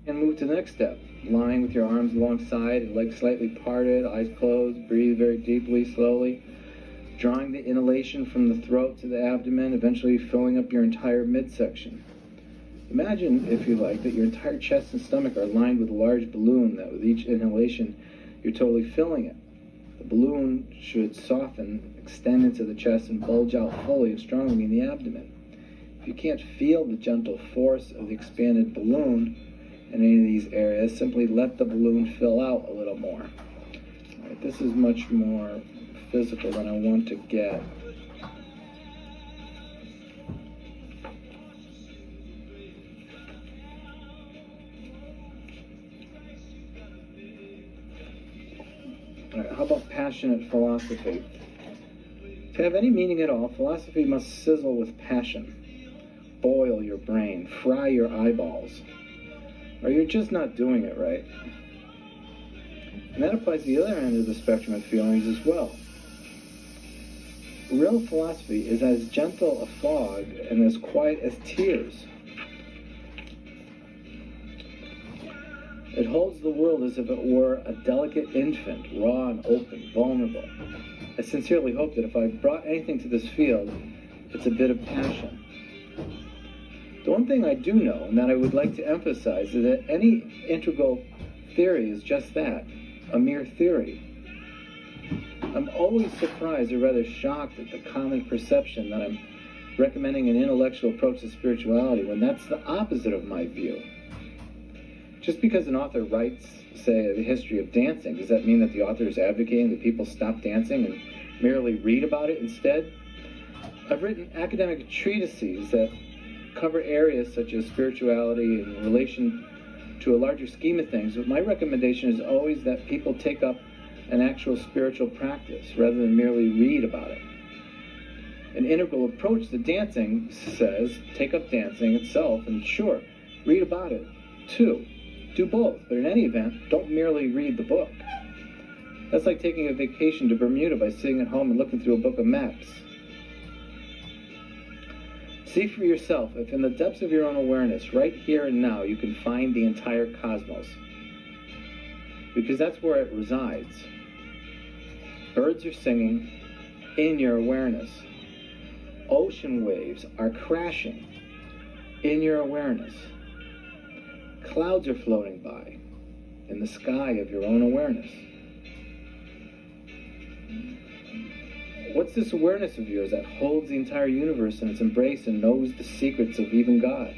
And move to the next step, lying with your arms alongside and legs slightly parted, eyes closed. Breathe very deeply, slowly, drawing the inhalation from the throat to the abdomen, eventually filling up your entire midsection. Imagine, if you like, that your entire chest and stomach are lined with a large balloon, that with each inhalation you're totally filling it. The balloon should soften, extend into the chest, and bulge out fully and strongly in the abdomen. If you can't feel the gentle force of the expanded balloon in any of these areas, simply let the balloon fill out a little more. All right, this is much more physical than I want to get. All right, how about passionate philosophy? To have any meaning at all, philosophy must sizzle with passion, boil your brain, fry your eyeballs, or you're just not doing it right. And that applies to the other end of the spectrum of feelings as well. Real philosophy is as gentle a fog and as quiet as tears. It holds the world as if it were a delicate infant, raw and open, vulnerable. I sincerely hope that if I brought anything to this field, it's a bit of passion. The one thing I do know, and that I would like to emphasize, is that any integral theory is just that, a mere theory. I'm always surprised or rather shocked at the common perception that I'm recommending an intellectual approach to spirituality when that's the opposite of my view. Just because an author writes, say, the history of dancing, does that mean that the author is advocating that people stop dancing and merely read about it instead? I've written academic treatises that cover areas such as spirituality in relation to a larger scheme of things, but my recommendation is always that people take up an actual spiritual practice rather than merely read about it. An integral approach to dancing says take up dancing itself, and sure, read about it too. Do both, but in any event, don't merely read the book. That's like taking a vacation to Bermuda by sitting at home and looking through a book of maps. See for yourself if in the depths of your own awareness, right here and now, you can find the entire cosmos. Because that's where it resides. Birds are singing in your awareness. Ocean waves are crashing in your awareness. Clouds are floating by in the sky of your own awareness. What's this awareness of yours that holds the entire universe in its embrace and knows the secrets of even God?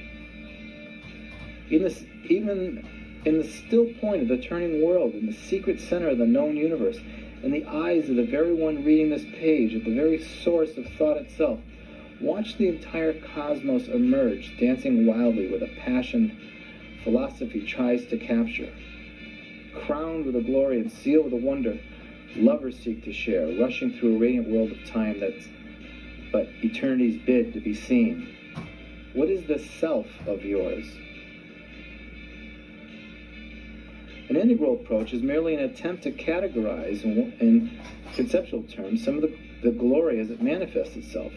Even in the still point of the turning world, in the secret center of the known universe, in the eyes of the very one reading this page, at the very source of thought itself, watch the entire cosmos emerge, dancing wildly with a passion philosophy tries to capture. Crowned with a glory and sealed with a wonder, lovers seek to share, rushing through a radiant world of time that's but eternity's bid to be seen. What is the self of yours? An integral approach is merely an attempt to categorize in conceptual terms some of the glory as it manifests itself.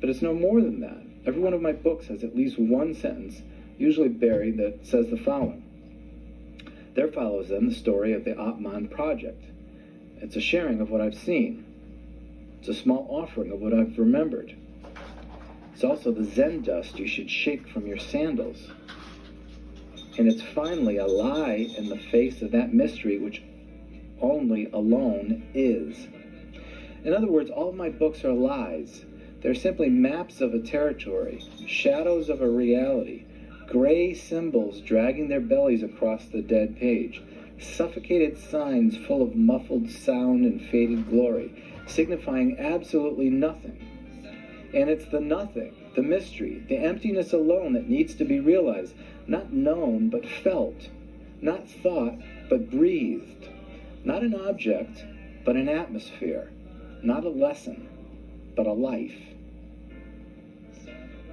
But it's no more than that. Every one of my books has at least one sentence, usually buried, that says the following. There follows then the story of the Atman project. It's a sharing of what I've seen. It's a small offering of what I've remembered. It's also the Zen dust you should shake from your sandals. And it's finally a lie in the face of that mystery which only alone is. In other words, all of my books are lies. They're simply maps of a territory, shadows of a reality, gray symbols dragging their bellies across the dead page, suffocated signs full of muffled sound and faded glory, signifying absolutely nothing. And it's the nothing, the mystery, the emptiness alone that needs to be realized, not known but felt, not thought but breathed, not an object but an atmosphere, not a lesson but a life.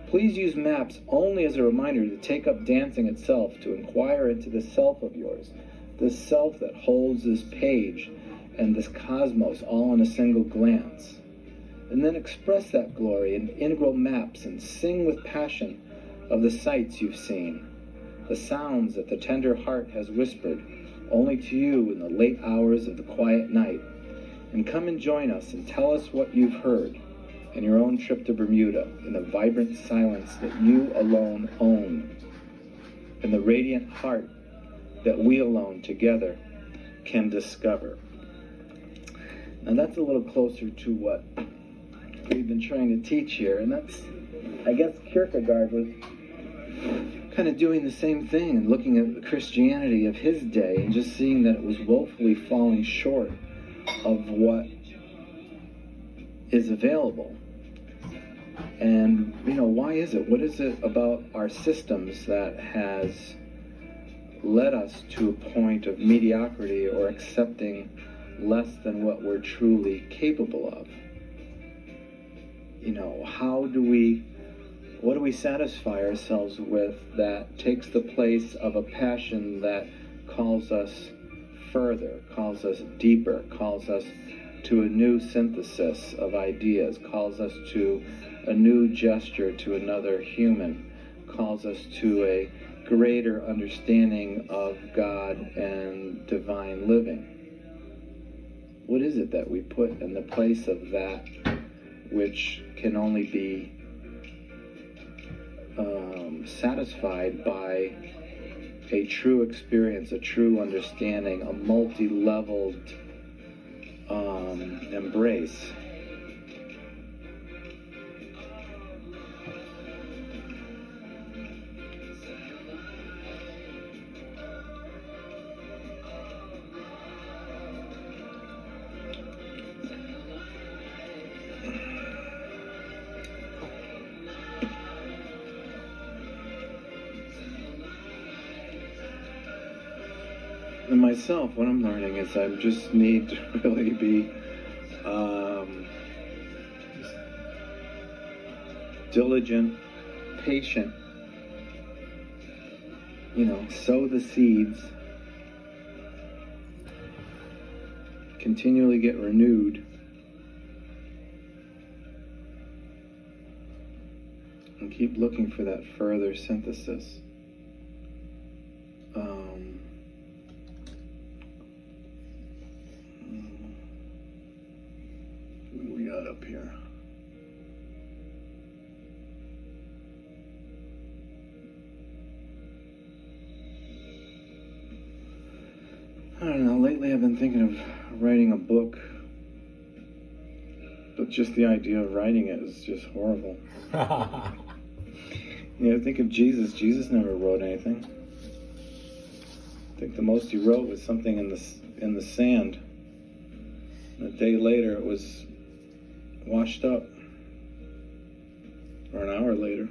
Please use maps only as a reminder to take up dancing itself, to inquire into the self of yours, this self that holds this page and this cosmos all in a single glance. And then express that glory in integral maps and sing with passion of the sights you've seen. the sounds that the tender heart has whispered only to you in the late hours of the quiet night, and come and join us and tell us what you've heard in your own trip to Bermuda, in the vibrant silence that you alone own, in the radiant heart that we alone together can discover. Now that's a little closer to what we've been trying to teach here, and that's, I guess, Kierkegaard was kind of doing the same thing and looking at the Christianity of his day and just seeing that it was woefully falling short of what is available. And, why is it? What is it about our systems that has led us to a point of mediocrity or accepting less than what we're truly capable of? What do we satisfy ourselves with that takes the place of a passion that calls us further, calls us deeper, calls us to a new synthesis of ideas, calls us to a new gesture to another human, calls us to a greater understanding of God and divine living? What is it that we put in the place of that which can only be satisfied by a true experience, a true understanding, a multi-leveled embrace? And myself, what I'm learning is I just need to really be diligent, patient, sow the seeds, continually get renewed, and keep looking for that further synthesis. What we got up here? I don't know, lately I've been thinking of writing a book, but just the idea of writing it is just horrible. Think of Jesus. Jesus never wrote anything. I think the most he wrote was something in the sand. And a day later it was washed up, or an hour later.